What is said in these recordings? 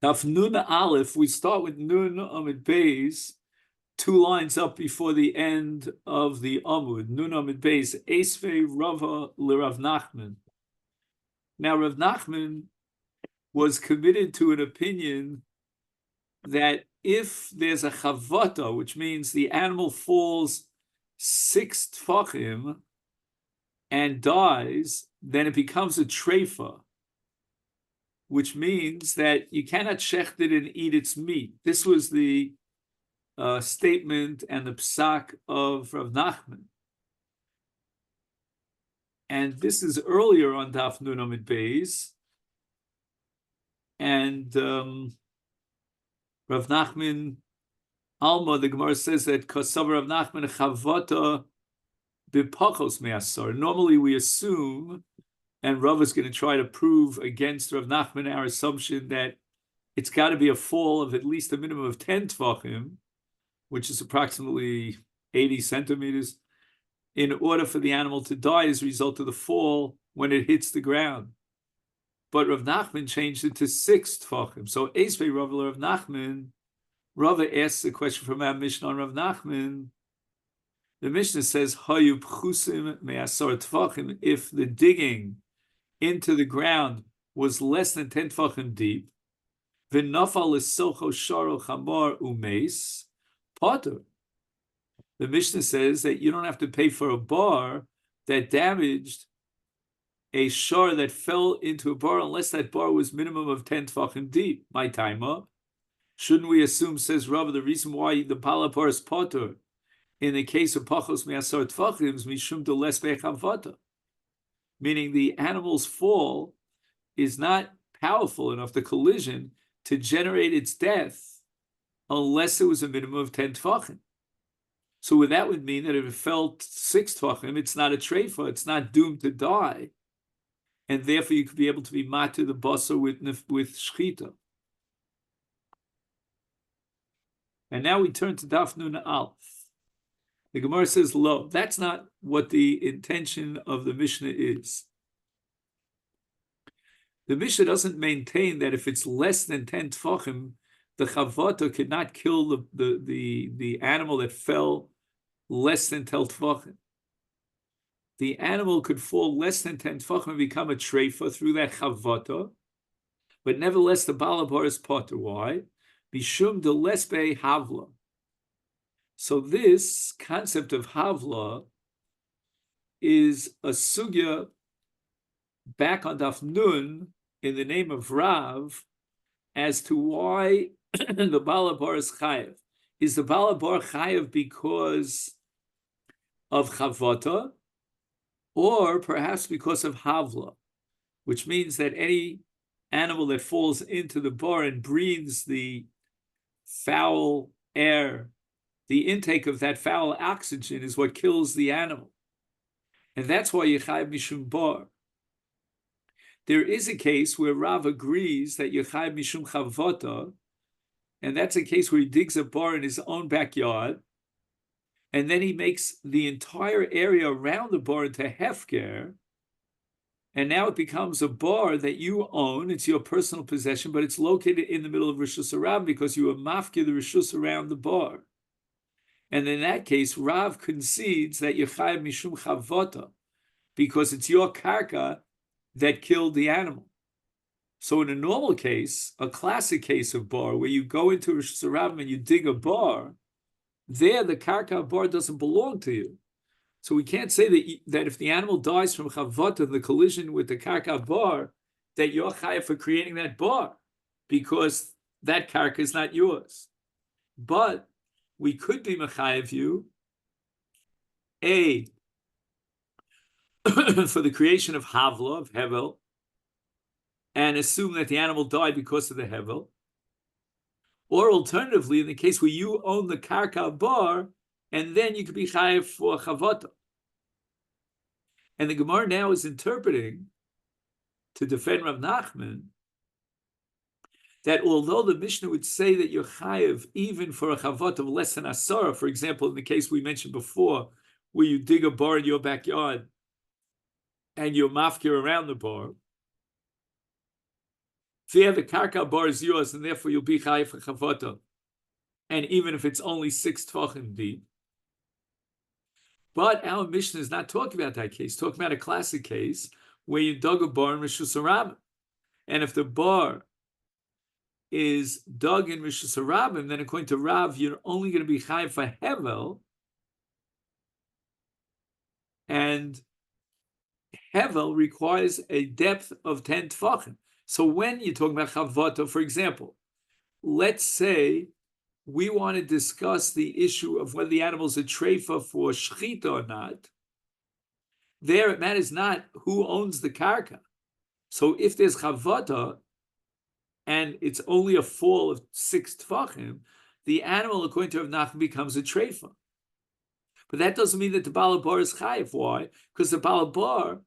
Daf Nun Aleph, we start with Nun Amid Beis, 2 lines up before the end of the Amud. Nun Amid Beis, Esvei Rava LeRav Nachman. Now, Rav Nachman was committed to an opinion that if there's a chavata, which means the animal falls 6 tfachim and dies, then it becomes a treifa, which means that you cannot shecht it and eat its meat. This was the statement and the psak of Rav Nachman. And this is earlier on Daf Nun Amid Beis. And Rav Nachman, Alma, the Gemara says that Kasav Rav Nachman chavata b'pachos me'asar. Normally we assume, and Rav is going to try to prove against Rav Nachman our assumption that it's got to be a fall of at least a minimum of 10 tvachim, which is approximately 80 centimeters, in order for the animal to die as a result of the fall when it hits the ground. But Rav Nachman changed it to 6 tvachim. So Esvei Rav Nachman, Rav asks a question from our Mishnah on Rav Nachman. The Mishnah says, Hayu pchusim me'asar tvachim, if the digging into the ground was less than 10 tvachim deep, v'nafal l'socho sharo chamor umeis, potter. The Mishnah says that you don't have to pay for a bar that damaged a shar that fell into a bar unless that bar was minimum of 10 tfachim deep. My timer. Shouldn't we assume, says Rav, the reason why the palapar is potter in the case of pachos me'asar tfachim is mishum de les bechavata, meaning the animal's fall is not powerful enough, the collision, to generate its death unless it was a minimum of 10 tfachim. So that would mean that if it fell 6 tfachim, it's not a treifa, it's not doomed to die, and therefore you could be able to be matir the basar with shchita. And now we turn to Daf Nun Aleph. The Gemara says, "Lo, that's not what the intention of the Mishnah is. The Mishnah doesn't maintain that if it's less than 10 tfachim, the chavata could not kill the animal that fell less than 10 tfachim. The animal could fall less than 10 tfachim and become a treifa through that chavata, but nevertheless the balabar is potter. Why? Bishum de lesbe havla. So this concept of havla is a sugya back on Daf Nun in the name of Rav as to why the balabar is chayev. Is the balabar chayev because of chavata, or perhaps because of havla, which means that any animal that falls into the bar and breathes the foul air, the intake of that foul oxygen is what kills the animal. And that's why Yechayev Mishum Bar. There is a case where Rav agrees that Yechayev Mishum Chavata, and that's a case where he digs a bar in his own backyard, and then he makes the entire area around the bar into hefker, and now it becomes a bar that you own, it's your personal possession, but it's located in the middle of Rishus Rav because you are mafkir the Rishus around the bar. And in that case, Rav concedes that Yechayev Mishum Chavata, because it's your karka that killed the animal. So in a normal case, a classic case of bar, where you go into Rishus Rav and you dig a bar, there the karka bar doesn't belong to you. So we can't say that if the animal dies from chavata, the collision with the karka bar, that you're chayav for creating that bar, because that karka is not yours. But we could be mechayev you, for the creation of havla, of hevel, and assume that the animal died because of the hevel. Or alternatively, in the case where you own the karka bar, and then you could be chayav for chavata. And the Gemara now is interpreting to defend Rav Nachman that although the Mishnah would say that you're chayav even for a chavata of less than asara, for example, in the case we mentioned before, where you dig a bar in your backyard and you're mafkir around the bar, There, the karka bar is yours, and therefore you'll be chayiv for chavota. And even if it's only 6 tefachim deep. But our Mishnah is not talking about that case, talking about a classic case where you dug a bar in Rishus Harabim. And if the bar is dug in Rishus Harabim, then according to Rav, you're only going to be chayiv for hevel. And hevel requires a depth of 10 tefachim. So when you're talking about chavota, for example, let's say we want to discuss the issue of whether the animal is a treifa for shechita or not. There, it matters not who owns the karka. So if there's chavata and it's only a fall of 6 tefachim, the animal, according to Rav Nachman, becomes a treifa. But that doesn't mean that the balabar is chayiv. Why? Because the balabar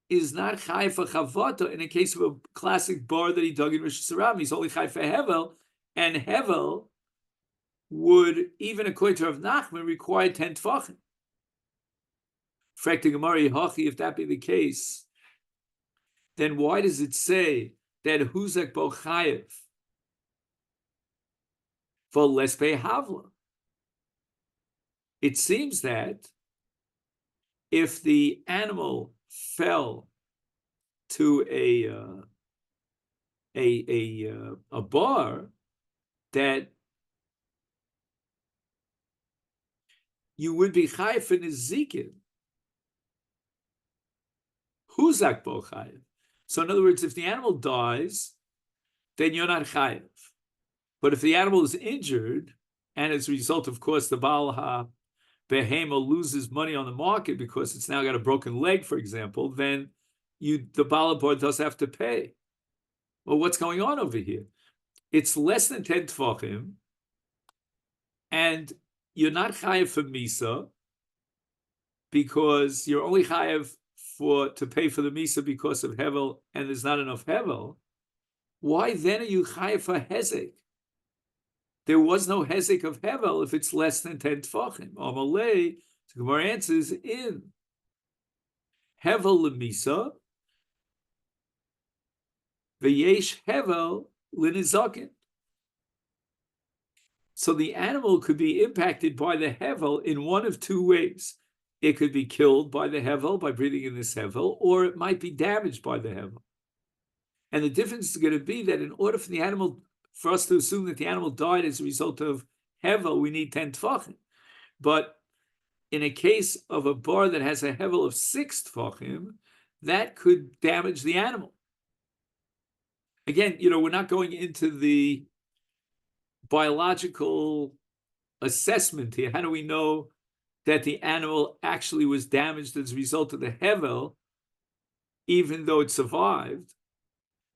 is not chayiv for chavata in a case of a classic bar that he dug in Rishus Harabim. He's only chayiv for hevel, and hevel would, even according to Rav Nachman, require 10 tefachim. If that be the case, then why does it say that huzak bo chayiv for lespe havla? It seems that if the animal fell to a bar, that you would be chayiv in nezikin. Huzak bo chayiv. So in other words, if the animal dies, then you're not chayiv. But if the animal is injured, and as a result, of course, the Baal HaBehema loses money on the market because it's now got a broken leg, for example, then the Baal HaBor does have to pay. Well, what's going on over here? It's less than 10 tefachim, and you're not chayiv for misa because you're only chayiv to pay for the misa because of hevel, and there's not enough hevel. Why then are you chayiv for hezek? There was no hezek of hevel if it's less than 10 tefachim. Amalei, the Gemara answers in hevel lemisa, v'yesh hevel linizakin. So the animal could be impacted by the hevel in one of 2 ways. It could be killed by the hevel, by breathing in this hevel, or it might be damaged by the hevel. And the difference is going to be that in order for us to assume that the animal died as a result of hevel, we need 10 tefachim. But in a case of a bar that has a hevel of 6 tefachim, that could damage the animal. Again, we're not going into the biological assessment here. How do we know that the animal actually was damaged as a result of the hevel, even though it survived?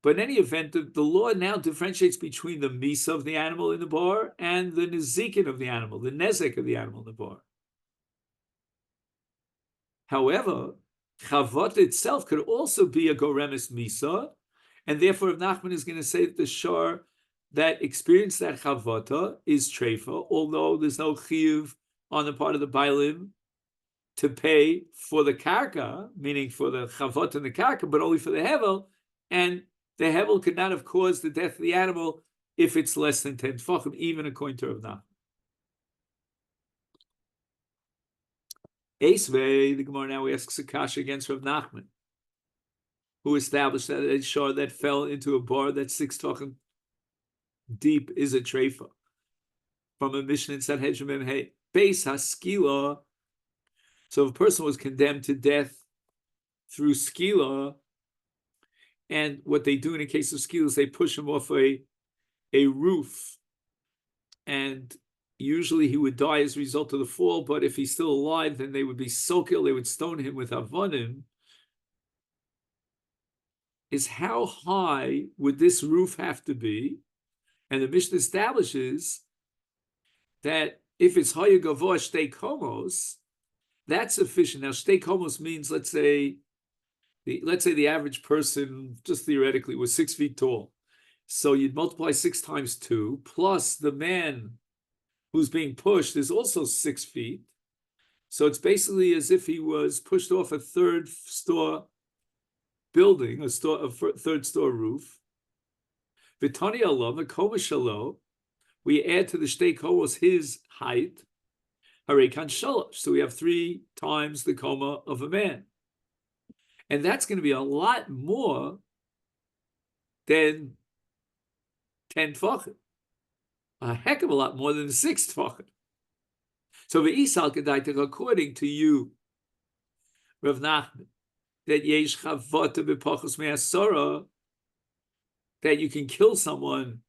But in any event, the law now differentiates between the misa of the animal in the bar and the nezikin of the animal, the nezek of the animal in the bar. However, chavot itself could also be a goremis misa, and therefore Rav Nachman is going to say that the shor that experienced that chavota is treifa, although there's no chiyuv on the part of the bailim to pay for the karka, meaning for the chavot and the karka, but only for the hevel, and the hevel could not have caused the death of the animal if it's less than 10 tefachim, even according to Rav Nachman. Esvei, the Gemara now asks a kasha against Rav Nachman, who established that a shor that fell into a bar that's 6 tefachim deep is a treifa. From a Mishnah in Sanhedrin Hey, Beis Haskila. So if a person was condemned to death through skila, and what they do in a case of skila is they push him off a roof, and usually he would die as a result of the fall, but if he's still alive, then they would be sokil, they would stone him with avonim. Is how high would this roof have to be? And the Mishnah establishes that if it's haya gavoa shtei komos, that's sufficient. Now, shtei komos means, let's say the average person, just theoretically, was 6 feet tall. So you'd multiply 6 times 2, plus the man who's being pushed is also 6 feet. So it's basically as if he was pushed off a 3rd store building, a 3rd store roof. V'tani Allah, Makoma Shalo, we add to the shtei komos his height, Harekan Shalosh. So we have 3 times the koma of a man. And that's going to be a lot more than 10 tfachim. A heck of a lot more than 6 tfachim. So V'isal Kedaitek, according to you, Rav Nachman, that yesh chavota b'pachos me'asora, that you can kill someone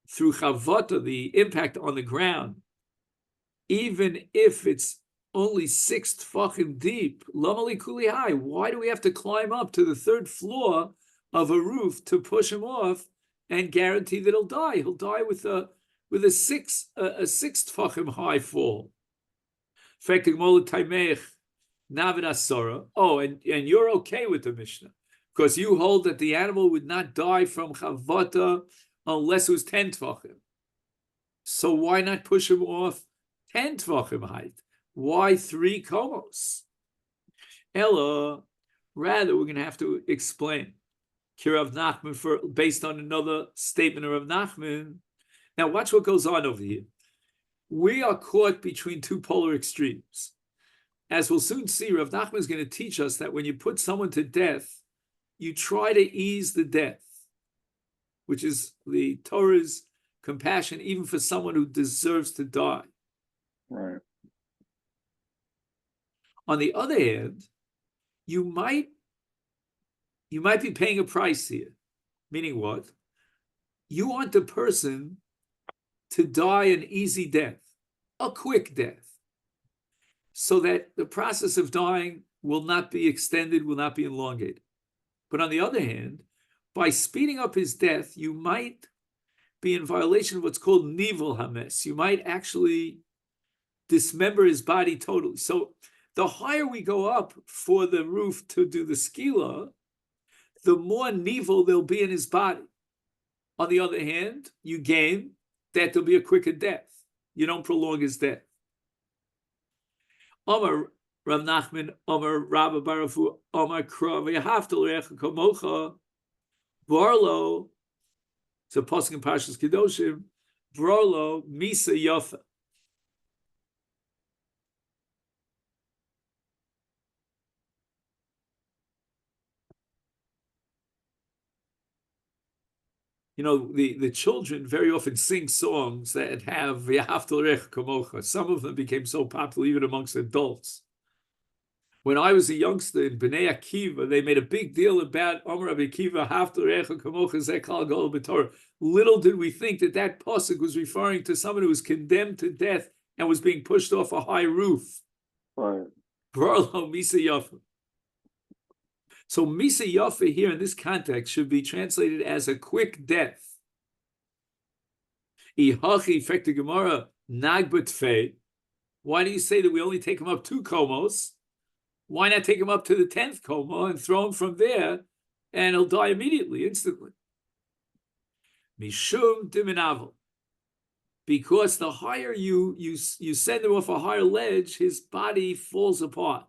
through chavota, the impact on the ground, even if it's only 6 tfachim deep. Lamali kuli high. Why do we have to climb up to the 3rd floor of a roof to push him off and guarantee that he'll die? He'll die with a 6 tfachim high fall. Oh, and you're okay with the Mishnah because you hold that the animal would not die from chavata unless it was 10 tvachim. So why not push him off 10 tvachim height? Why 3 komos? Ella, rather, we're going to have to explain. Kirav Nachman, based on another statement of Rav Nachman. Now, watch what goes on over here. We are caught between 2 polar extremes. As we'll soon see, Rav Nachman is going to teach us that when you put someone to death, you try to ease the death, which is the Torah's compassion even for someone who deserves to die. Right. On the other hand, you might be paying a price here. Meaning what? You want the person to die an easy death, a quick death, so that the process of dying will not be extended, will not be elongated. But on the other hand, by speeding up his death, you might be in violation of what's called nivul hames. You might actually dismember his body totally. So the higher we go up for the roof to do the skila, the more nivul there'll be in his body. On the other hand, you gain that there'll be a quicker death. You don't prolong his death. Omar Rav Nachman, Omar Rabba Barafu, Omar Krav, Yahaftal Recha Kamocha, Barlo, it's a pasuk in Parshas Kedoshim, Barlo, Misa Yofa. You know, the children very often sing songs that have V'yahaftal Recha Kamocha. Some of them became so popular even amongst adults. When I was a youngster in Bnei Akiva, they made a big deal about Omer Rabbi Akiva, Haftal Recha Kamocha Zekal Gol B'Torah. Little did we think that pasuk was referring to someone who was condemned to death and was being pushed off a high roof. Right. Barlo Misa Yafa. So Misa Yafa here in this context should be translated as a quick death. Ihachi Fekta Gemara Nagbut Fei. Why do you say that we only take him up 2 komos? Why not take him up to the 10th koma and throw him from there, and he'll die immediately, instantly? Mishum diminavel. Because the higher you send him off a higher ledge, his body falls apart.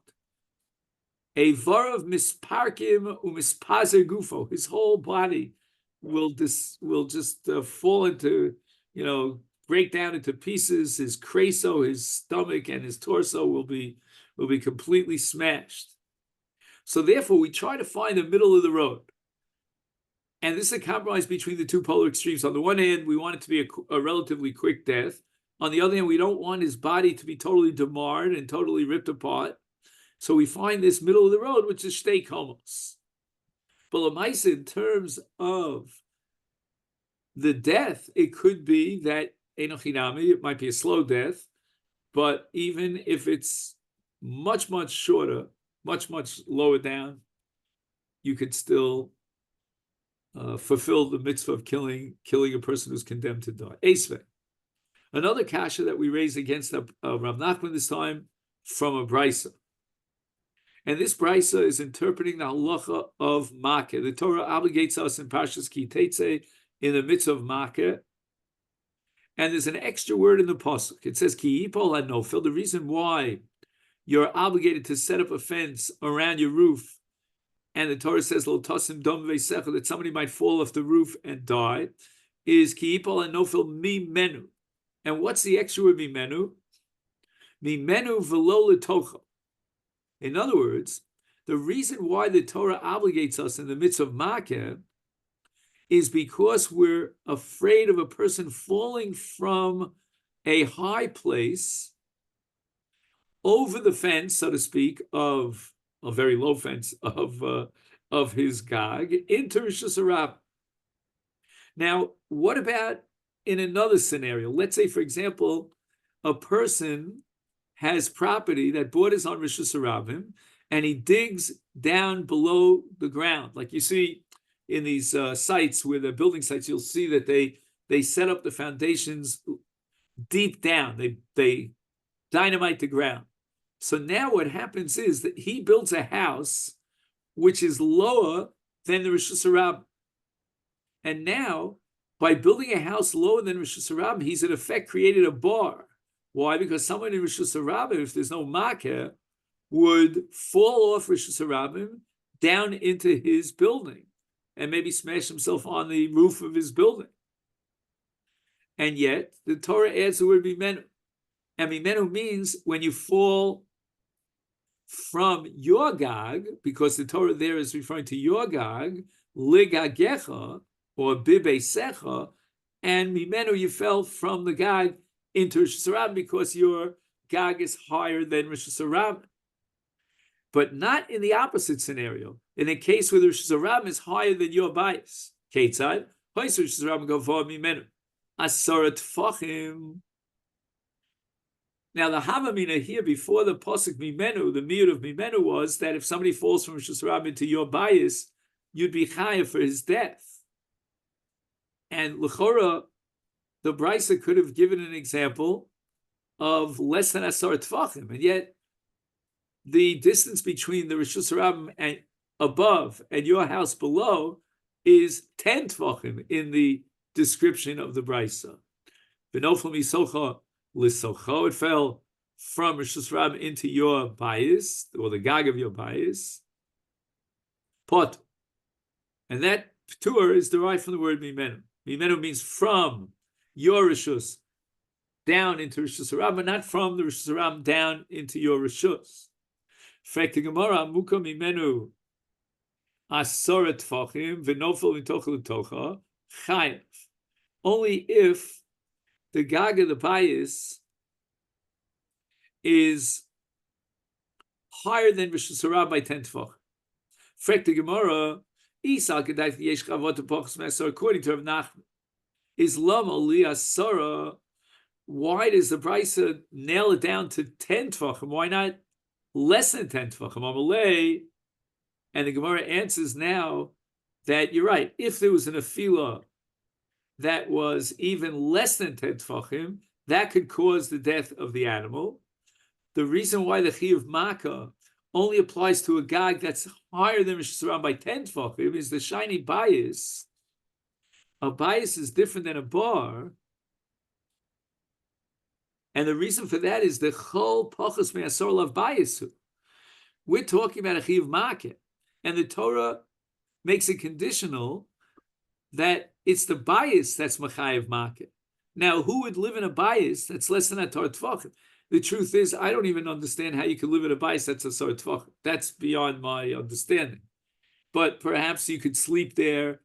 A varav misparkim umispazer gufo. His whole body will just fall into, break down into pieces. His creso, his stomach, and his torso will be completely smashed. So therefore, we try to find the middle of the road. And this is a compromise between the 2 polar extremes. On the one hand, we want it to be a relatively quick death. On the other hand, we don't want his body to be totally demarred and totally ripped apart. So we find this middle of the road, which is shtei komos. But l'maisa, in terms of the death, it could be that enoch hinami, it might be a slow death, but even if it's much, much shorter, much, much lower down, you could still fulfill the mitzvah of killing a person who's condemned to die. Esvei. Another kasha that we raise against Rav Nachman this time from a brisa. And this brisa is interpreting the halacha of makeh. The Torah obligates us in Parshas Ki Tetzei in the mitzvah of makeh. And there's an extra word in the pasuk. It says ki yipol hanofel. The reason why you're obligated to set up a fence around your roof and the Torah says lo tosim dom veisecha, that somebody might fall off the roof and die, is ki yipol and nofil mi menu. And what's the extra word mi menu? Mi menu v'lo l'tocha. In other words, the reason why the Torah obligates us in the midst of makeh is because we're afraid of a person falling from a high place over the fence, so to speak, of a very low fence of his gag into Rishus Harabim. Now, what about in another scenario? Let's say, for example, a person has property that borders on Rishus Harabim, and he digs down below the ground, like you see in these sites where they're building sites. You'll see that they set up the foundations deep down. They dynamite the ground. So now what happens is that he builds a house which is lower than the Rishus Harabim. And now, by building a house lower than Rishus Harabim, he's in effect created a bar. Why? Because someone in Rishus Harabim, if there's no makeh, would fall off Rishus Harabim down into his building and maybe smash himself on the roof of his building. And yet, the Torah adds the word mimenu. And mimenu means when you fall from your gag, because the Torah there is referring to your gag, ligagecha, or bibeisecha, and mimenu, you fell from the gag into Rishus Harabim because your gag is higher than Rishus Harabim. But not in the opposite scenario. In a case where the Rishus Harabim is higher than your bias. Ketzad, Rishus Harabim gavoa mimenu. Asara tfachim. Now the Havamina here before the Pasuk Mimenu, the miut of Mimenu was that if somebody falls from Rishus Harabim into your bias, you'd be chayav for his death. And L'chora, the Brisa could have given an example of less than Asar Tfachim, and yet the distance between the Rishus Harabim and above and your house below is 10 Tfachim in the description of the Brisa. V'nofel misocha l'socha, it fell from Rishus Harabim into your bias, or the gag of your bias. Pot. And that p'tur is derived from the word mimenu. Mimenu means from your Rishus down into Rishus Harabim, but not from the Rishus Harabim down into your Rishus. Frek the Gemara, muka mimenu asara tfachim v'nofel mitocha l'tocha chayav. Only if the gag of the bias is higher than Rishus Harabim by 10 tefach. Frek the Gemara, according to Rav Nachman, is lama li asara. Why does the Brisa nail it down to 10 tefachim? Why not less than 10 tefachim? Amalei, and the Gemara answers now that you're right. If there was an afila that was even less than 10 tefachim, that could cause the death of the animal. The reason why the chiyuv makkah only applies to a gag that's higher than Rishus Harabim by 10 tefachim is the shiny bias. A bias is different than a bar. And the reason for that is the chol pachas me'asor lav biasu. We're talking about a chiyuv makkah, and the Torah makes it conditional that it's the bias that's machayev makkah. Now, who would live in a bias that's less than a tar tefachim? The truth is, I don't even understand how you could live in a bias that's a tar tefachim. That's beyond my understanding. But perhaps you could sleep there.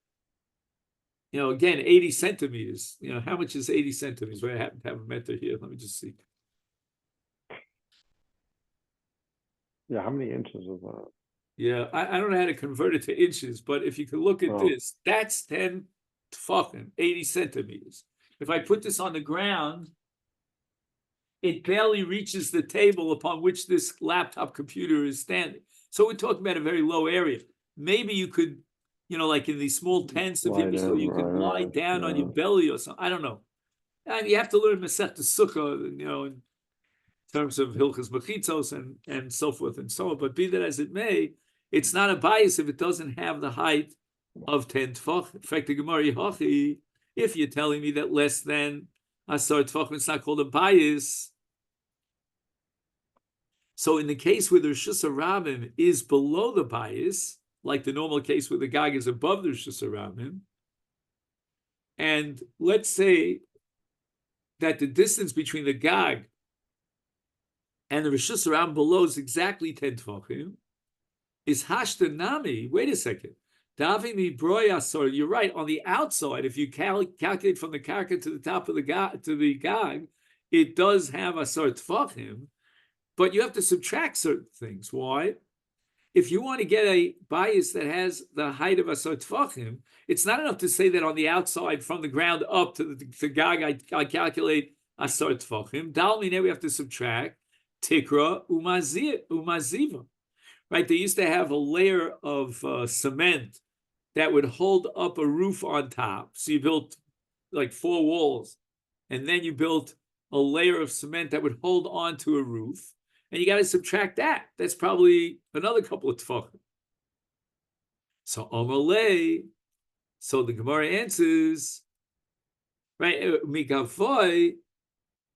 You know, again, 80 centimeters. You know, how much is 80 centimeters? Well, I happen to have a meter here. Let me just see. Yeah, how many inches is that? Yeah, I don't know how to convert it to inches, but if you can look at this, that's 10 tefachim, 80 centimeters. If I put this on the ground, it barely reaches the table upon which this laptop computer is standing. So we're talking about a very low area. Maybe you could, you know, like in these small tents of him, so you can lie down on your belly or something. I don't know. And you have to learn Masechta Sukkah, you know, in terms of Hilchas Mechitzos and so forth and so on. But be that as it may, it's not a bias if it doesn't have the height of 10 tefach. In fact, the Gemara Yehochi, if you're telling me that less than Asar tefachim, it's not called a bias. So in the case where the Rishus Harabim is below the bias, like the normal case where the gag is above the Rishus Harabim. And let's say that the distance between the gag and the Rishus Harabim below is exactly 10 Tvachim, is Hashtanami. Wait a second. Davimi Broyasor, you're right. On the outside, if you calculate from the karka to the top of the gag, it does have a sort of Tvachim, but you have to subtract certain things. Why? If you want to get a bias that has the height of a sort Tvachim, it's not enough to say that on the outside, from the ground up to the gag, I calculate a sort Tvachim. Dalmine, we have to subtract Tikra Umaziva. Right? They used to have a layer of cement that would hold up a roof on top. So you built like 4 walls, and then you built a layer of cement that would hold onto a roof. And you got to subtract that. That's probably another couple of tefachim. So Omalei, so the Gemara answers, right? Mikavoy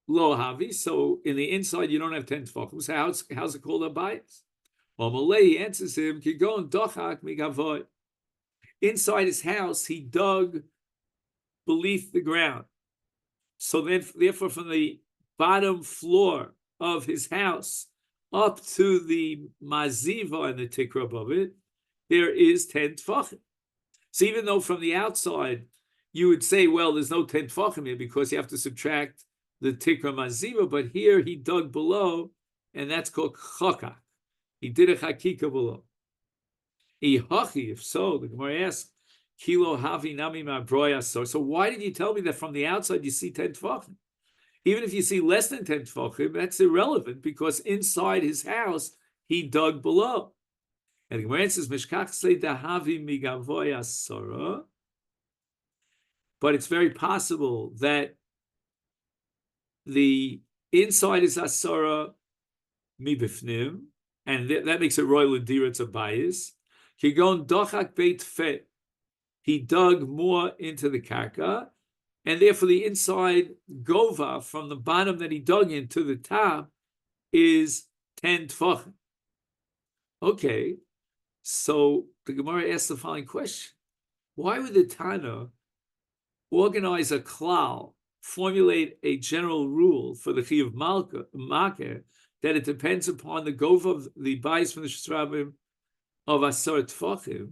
lo havi. So in the inside you don't have 10 tefachim. So how's it called a bias? Omalei answers him, Kigon dochak mikavoy. Inside his house, he dug beneath the ground. So then, therefore, from the bottom floor of his house up to the maziva and the tikra above it, there is 10 tefachim. So even though from the outside you would say, well, there's no 10 tefachim here because you have to subtract the tikra maziva, but here he dug below, and that's called chokak. He did a chakika below. If so, the Gemara asks, Kilo havi nami ma broyasor. So why did you tell me that from the outside you see 10 tefachim? Even if you see less than 10 tefachim, that's irrelevant because inside his house he dug below. And the Gemara says, Mishkach say dahavi migavoyasora. But it's very possible that the inside is asora mibifnim, and that makes it royal dira, it's a bias. Kigon dochak beit fe. He dug more into the karka, and therefore the inside gova from the bottom that he dug in to the top is 10 tefachim. Okay, so the Gemara asks the following question: why would the Tana organize a klal, formulate a general rule for the chiyuv makeh that it depends upon the gova of the bias from the shtrabim of asar tefachim?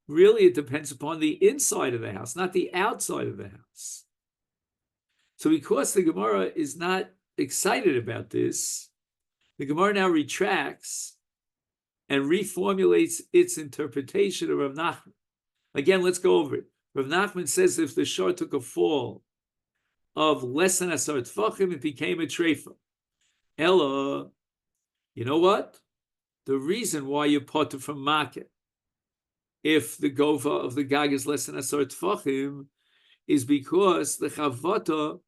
Really, it depends upon the inside of the house, not the outside of the house. So because the Gemara is not excited about this, the Gemara now retracts and reformulates its interpretation of Rav Nachman. Again, let's go over it. Rav Nachman says if the shor took a fall of less than asar tefachim, it became a treifa. Ella, you know what? The reason why you potter from market, if the gova of the gag is less than asar tefachim, is because the chavata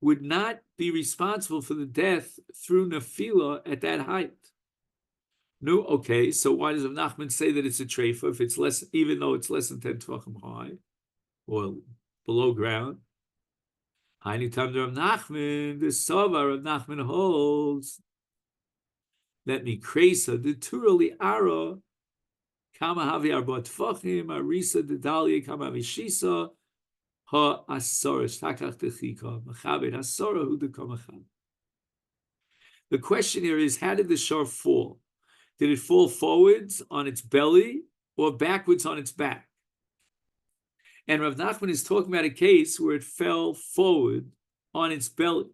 would not be responsible for the death through nefila at that height. No, okay, so why does Rav Nachman say that it's a treifa if it's less, even though it's less than 10 tefachim high or below ground? Anytime Rav Nachman, the Sava Rav Nachman holds that mikresa the turali ara Kamma havi arba tefachim arisa dedalia kama mishisa ha asoros takach techika machabed asora hu dekamachab. The question here is, how did the shor fall? Did it fall forwards on its belly or backwards on its back? And Rav Nachman is talking about a case where it fell forward on its belly.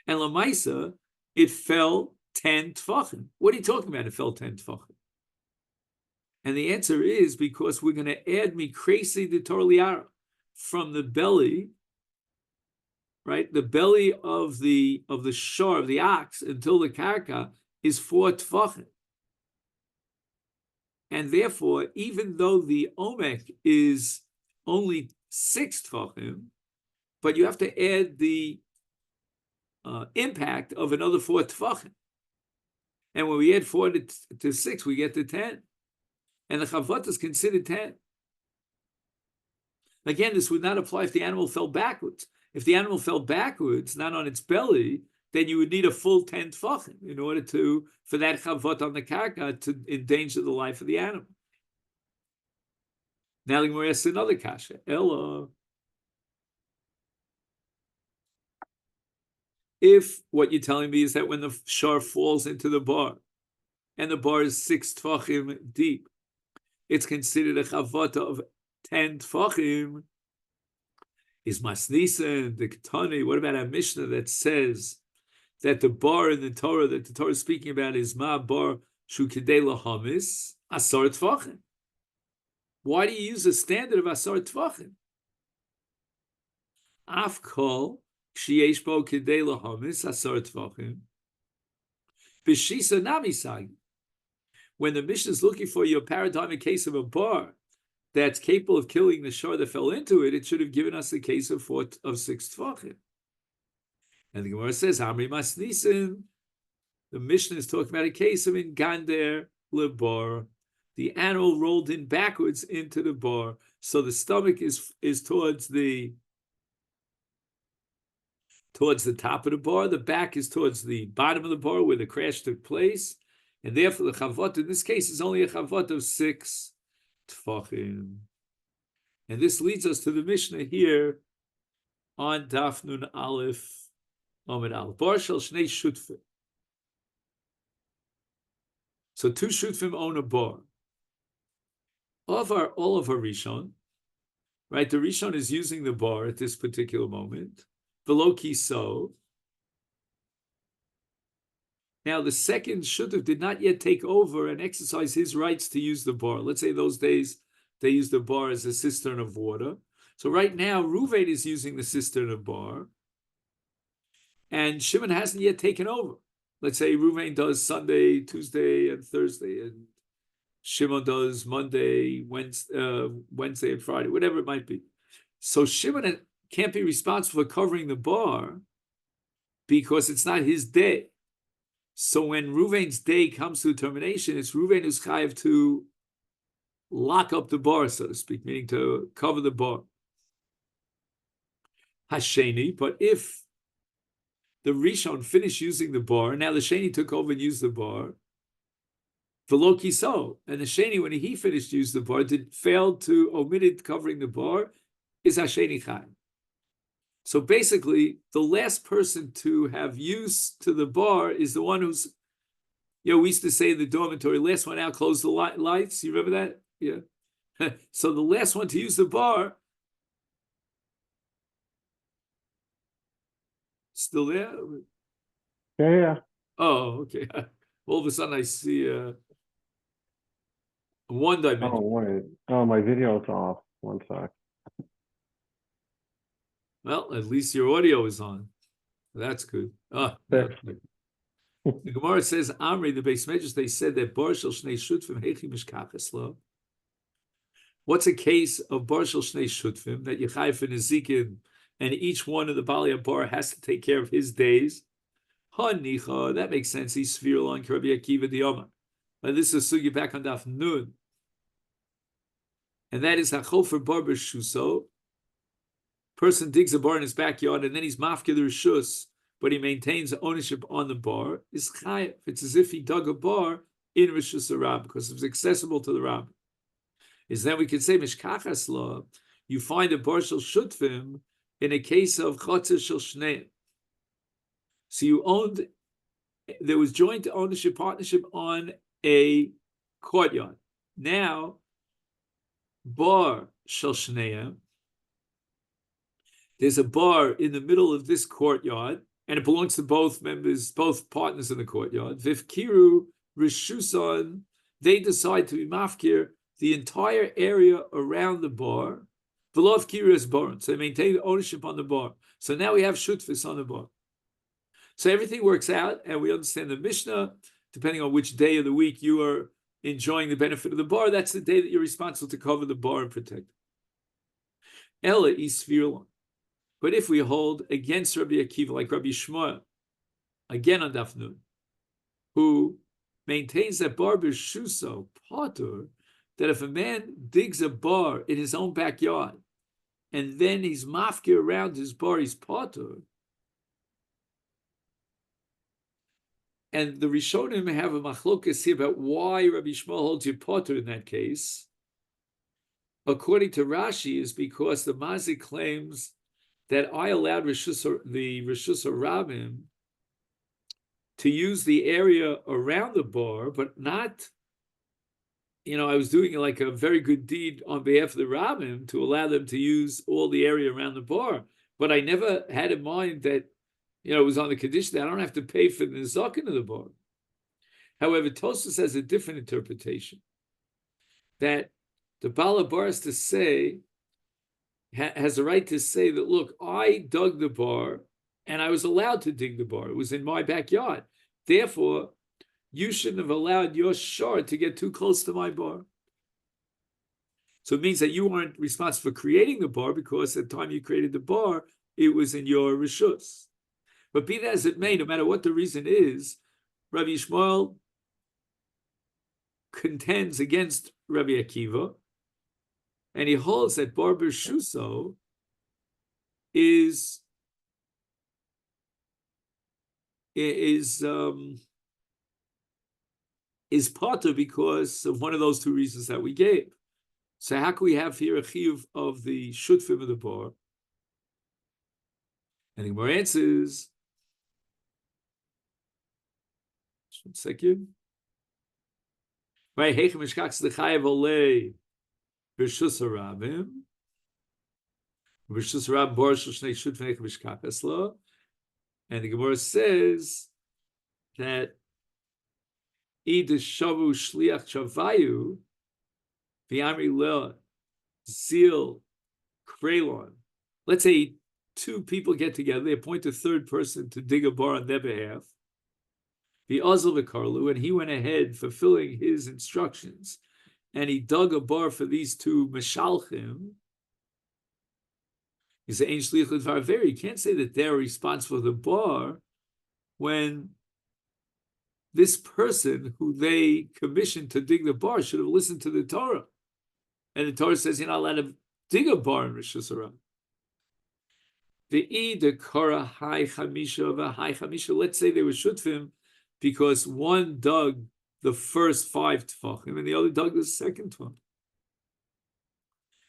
And Lamaisa, it fell 10 tefachim. What are you talking about? It fell 10 tefachim. And the answer is because we're going to add mikresi de torliara from the belly, right? The belly of the shor, of the ox, until the karka is 4 tefachim. And therefore, even though the omek is only 6 tefachim, but you have to add the impact of another 4 tefachim. And when we add 4 to 6, we get to 10. And the chavot is considered 10. Again, this would not apply if the animal fell backwards. If the animal fell backwards, not on its belly, then you would need a full 10 tfachim in order for that chavot on the karka to endanger the life of the animal. Now the Gemara asks another kasha. Ella, if what you're telling me is that when the shar falls into the bar, and the bar is 6 tfachim deep, it's considered a chavot of 10 tfachim. Is masnisen the ketani? What about our Mishnah that says that the bar in the Torah that the Torah is speaking about is ma bar shu kedei lahamis asar tfachim? Why do you use a standard of asar tfachim? Afkol sheyesh bo kedei lahamis asar tfachim b'shisa namisag. When the Mishnah is looking for your paradigmic case of a bar that's capable of killing the shor that fell into it, it should have given us the case of 6 tfachim. And the Gemara says, Amri Masnisin, the Mishnah is talking about a case of in Gander lebar. The animal rolled in backwards into the bar, so the stomach is towards the top of the bar, the back is towards the bottom of the bar where the crash took place, and therefore the chavot in this case is only a chavot of 6 tfachim. And this leads us to the Mishnah here on Daf Nun Aleph. Bar shel shnei shutfim. So 2 shutfim own a bar. All of our Rishon, right? The Rishon is using the bar at this particular moment. V'lo kiso. Now the second shutf did not yet take over and exercise his rights to use the bar. Let's say those days they used the bar as a cistern of water. So right now Ruvain is using the cistern of bar. And Shimon hasn't yet taken over. Let's say Ruvain does Sunday, Tuesday, and Thursday, and Shimon does Monday, Wednesday, and Friday, whatever it might be. So Shimon can't be responsible for covering the bar because it's not his day. So when Ruvain's day comes to termination, it's Ruvain who's chayav to lock up the bar, so to speak, meaning to cover the bar. Hasheni, but if the Rishon finished using the bar, and now the Sheni took over and used the bar, v'lo kiso, and the Sheni, when he finished using the bar, omitted covering the bar, is Hasheni Chai. So basically, the last person to have use to the bar is the one who's, we used to say in the dormitory, last one out, close the lights. You remember that? Yeah. So the last one to use the bar, still there? Yeah. Oh, okay. All of a sudden I see one dimension. Oh, wait. Oh, my video's off. One sec. Well, at least your audio is on. That's good. The Gemara says, Amri, the Beis Medrash, they said that Bar Shel Shnei Shutfim Hechi Mishkachas Lo. What's a case of Bar Shel Shnei Shutfim that Yechai for Nezikin, and each one of the Bali Bar has to take care of his days? Hanicha, that makes sense. He's Svirul on Rabbi Akiva Diyama. And this is sugi back on Daf Nun. And that is Hachofer Bar B'Shuso. Person digs a bar in his backyard and then he's mafkir the rishus, but he maintains ownership on the bar, is chayav. It's as if he dug a bar in rishus rab because it's accessible to the rab. Is then we could say mishkachas law. You find a bar shel shutfim in a case of chotzer shel shneim. So there was joint ownership partnership on a courtyard. Now, bar shel shneim. There's a bar in the middle of this courtyard, and it belongs to both partners in the courtyard. Vivkiru Rishuson, they decide to be mafkir the entire area around the bar. Velov Kiru is bar, so they maintain ownership on the bar. So now we have shutfis on the bar. So everything works out, and we understand the Mishnah, depending on which day of the week you are enjoying the benefit of the bar, that's the day that you're responsible to cover the bar and protect it. Ella Isvirlon. But if we hold against Rabbi Akiva, like Rabbi Shmuel, again on Daf Nun, who maintains that bar b'shuso potter, that if a man digs a bar in his own backyard and then he's mafkir around his bar, he's potter. And the Rishonim have a machlokas here about why Rabbi Shmuel holds you potter in that case. According to Rashi, is because the Mazik claims that I allowed the Rishus Rabim to use the area around the bar, but not, I was doing like a very good deed on behalf of the Rabim to allow them to use all the area around the bar. But I never had in mind that, it was on the condition that I don't have to pay for the nizakin of the bar. However, Tosfos has a different interpretation, that the Balabar has to say, has a right to say that, look, I dug the bar and I was allowed to dig the bar. It was in my backyard. Therefore, you shouldn't have allowed your shard to get too close to my bar. So it means that you weren't responsible for creating the bar, because at the time you created the bar, it was in your rishus. But be that as it may, no matter what the reason is, Rabbi Yishmael contends against Rabbi Akiva, and he holds that bar b'shuso is potter because of one of those two reasons that we gave. So how can we have here a chiyuv of the shutfim of the bar? And the Gemara answers, 1 second. Right, heichem mishkachs the chayav olei b'shus harabim, b'shus harabim bar shel shnei shutfim heichem mishkachas lo. And the Gemara says that Ida shavu shliach chavayu v'amri le zil krelon. Let's say two people get together, they appoint a third person to dig a bar on their behalf. The Azal v'karlu, and he went ahead fulfilling his instructions, and he dug a bar for these two meshalchim. He said, "Ein shliach l'dvar veri." You can't say that they're responsible for the bar when this person who they commissioned to dig the bar should have listened to the Torah. And the Torah says you're not allowed to dig a bar in Rosh Hashanah. The Kara Hai Chamisha V'Hai Chamisha. Let's say they were shutfim because one dug the first 5 tefachim and the other dug the second one.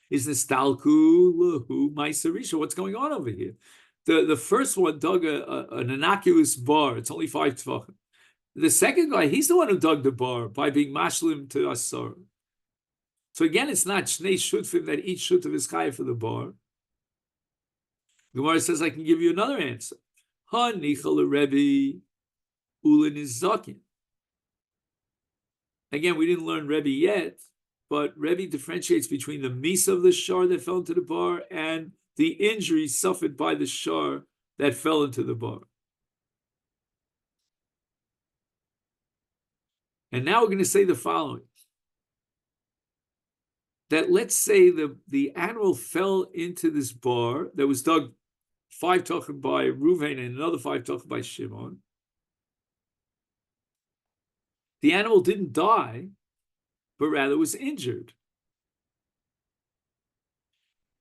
Is nistalku lahu ma'aser? What's going on over here? The first one dug an innocuous bar. It's only 5 tefachim. The second guy, he's the one who dug the bar by being mashlim to asar. So again, it's not shnei shutfim that each shutf is chayav for the bar. Gemara says, I can give you another answer. Ha nichal Rebbe ulin is zakin. Again, we didn't learn Rebbe yet, but Rebbe differentiates between the misa of the shar that fell into the bar and the injury suffered by the shar that fell into the bar. And now we're going to say the following. That let's say the animal fell into this bar that was dug 5 tachim by Reuven and another 5 tachim by Shimon. The animal didn't die, but rather was injured.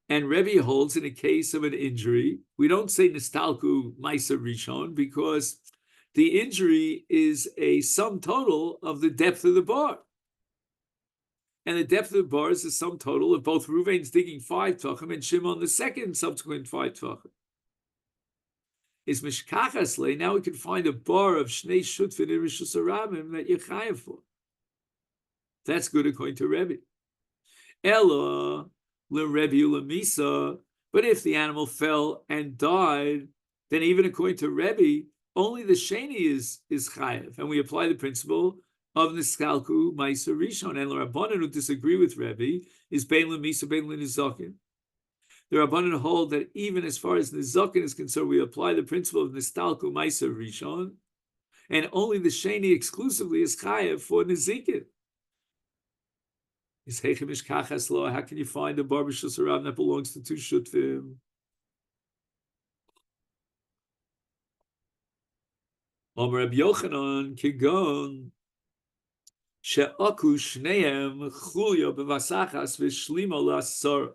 And Rebbe holds in a case of an injury, we don't say nistalku ma'aser rishon because the injury is a sum total of the depth of the bar. And the depth of the bar is the sum total of both Reuven's digging 5 tachim and Shimon the second subsequent 5 tachim. Is mishkachas le, now we can find a bar of shnei shutfin in Rishus Harabim that you're chayav for. That's good according to Rebbe. Ella le Rebbe ulamisa, but if the animal fell and died, then even according to Rebbe, only the sheni is chayav, and we apply the principle of niskalku ma'aser rishon. And the Rabbanan who disagree with Rebbe is bein lemisa bein lenizakin. The Rabbanan hold that even as far as nizakin is concerned, we apply the principle of nistalku ma'aser rishon, and only the sheni exclusively is chayav for nizikin. Is heichemish kachas lo? How can you find a bar b'shus harabim that belongs to 2 shutfim? Omer Reb Yochanan kigon she'aku shneim chulya b'vasachas v'shlima la'asar.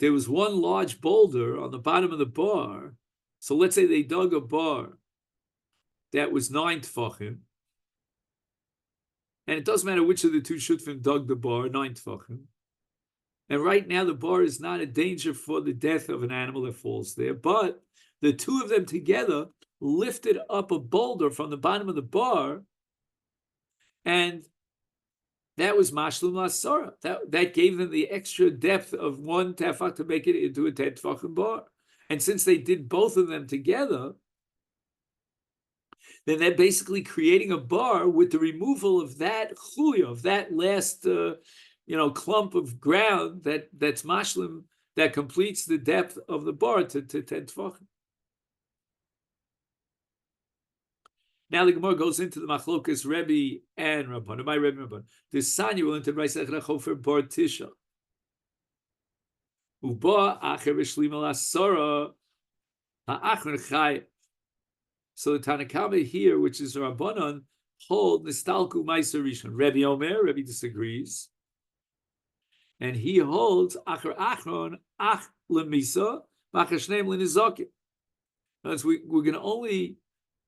There was one large boulder on the bottom of the bar. So let's say they dug a bar that was 9 tefachim, and it doesn't matter which of the two shutfim dug the bar, 9 tefachim. And right now the bar is not a danger for the death of an animal that falls there, but the two of them together lifted up a boulder from the bottom of the bar, and that was mashlum lasara. That gave them the extra depth of 1 tefach to make it into a 10 tefachim bar. And since they did both of them together, then they're basically creating a bar with the removal of that chuya, of that last clump of ground that's mashlim, that completes the depth of the bar to 10 tefachim. Now the Gemara goes into the machlokas Rebbe and Rabban. My Rebbe and Rabban. The Sanya will into Brayse Chofer bar tisha. Uba acher v'shlim al asara ha'achron chayev. So the Tanakama here, which is Rabbanon, hold nistalku ma'aser rishon. Rebbe Omer, Rebbe disagrees, and he holds acher achron ach lemisa v'acher shneim l'nizakim. Because we're going to only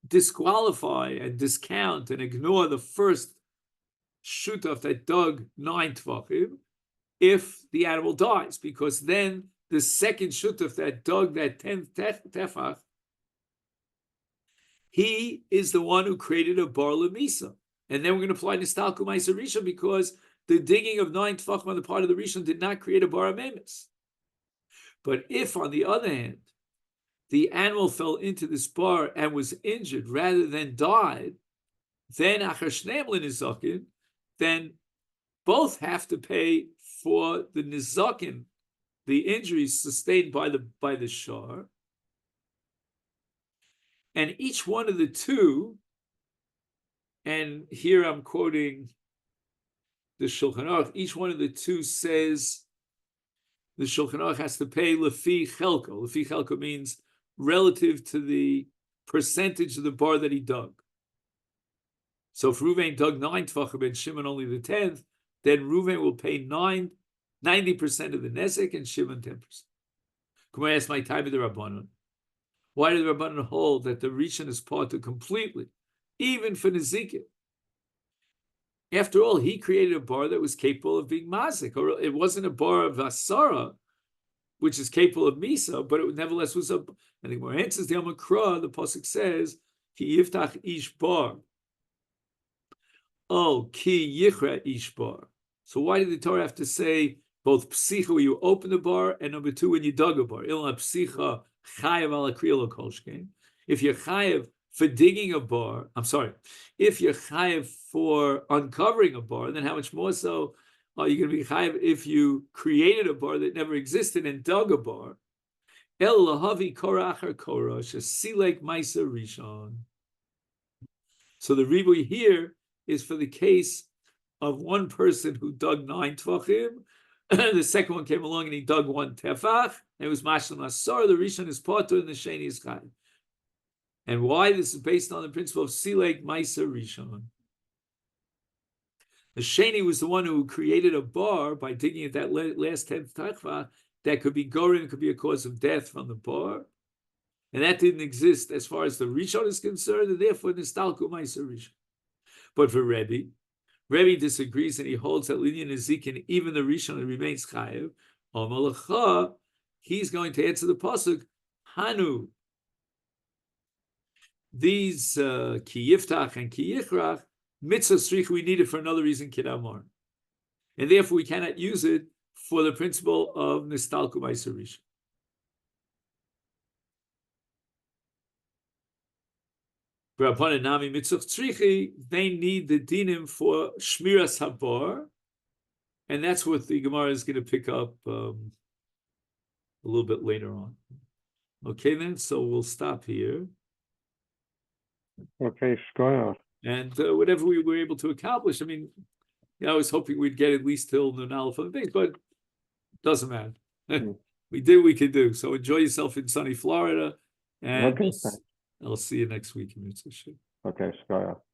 disqualify and discount and ignore the first shutaf that dug 9 tefachim if the animal dies, because then the second shutaf that dug that 10th tefach, he is the one who created a bar lemisa. And then we're going to apply nistalku ma'aser rishon, because the digging of 9 tefachim on the part of the rishon did not create a bar amemis. But if, on the other hand, the animal fell into this bar and was injured rather than died, then achar shneim l'nizakin, then both have to pay for the nizakin, the injuries sustained by the shar. And each one of the two, and here I'm quoting the Shulchan Aruch, each one of the two says the Shulchan Aruch has to pay lefi chelko. Lefi chelko means relative to the percentage of the bar that he dug. So if Reuven dug 9 tefachim and Shimon only the 10th, then Reuven will pay 90% of the nezek and Shimon 10%. Come on, ask my time of the Rabbanon. Why do the Rabbanon hold that the Rishon is parted completely, even for Nezikin? After all, he created a bar that was capable of being mazik, or it wasn't a bar of asara, which is capable of misa, but it nevertheless was a. I think more answers the Amakra, the pasuk says, "Ki yiftach ish bar." Oh, ki yichra ish bar. So why did the Torah have to say both psicha when you open the bar and number 2 when you dug a bar? Ilna psicha chayav ala kriyah kolshkein. If you're chayav for digging a bar, if you're chayav for uncovering a bar, then how much more so are you going to be chayav if you created a bar that never existed and dug a bar? El lahavi korah achar korah shesilek ma'aser rishon. So the ribui here is for the case of one person who dug 9 tefachim. The second one came along and he dug 1 tefach, and it was mashlim asar. The rishon is patur and the sheni is chayav. And why this is based on the principle of silek ma'aser rishon. The sheni was the one who created a bar by digging at that last 10th tefach that could be gorim, could be a cause of death from the bar, and that didn't exist as far as the rishon is concerned, and therefore nistalku ma'aser rishon. But for Rebbe disagrees, and he holds that Linyan Nezikin, even the Rishon, remains chayev. Malacha, he's going to answer the pasuk, Hanu. These ki yiftach and ki yichrach, mitzvah strich, we need it for another reason, kidamar. And therefore we cannot use it for the principle of nistalku ma'aser rishon. They need the dinim for shmiras habar, and that's what the Gemara is going to pick up a little bit later on. Okay, then, so we'll stop here. Okay, shkoyach. And whatever we were able to accomplish, I was hoping we'd get at least till Nun Aleph on the base, but it doesn't matter. We did what we could do. So enjoy yourself in sunny Florida, and Okay, I'll see you next week. okay, shkoyach.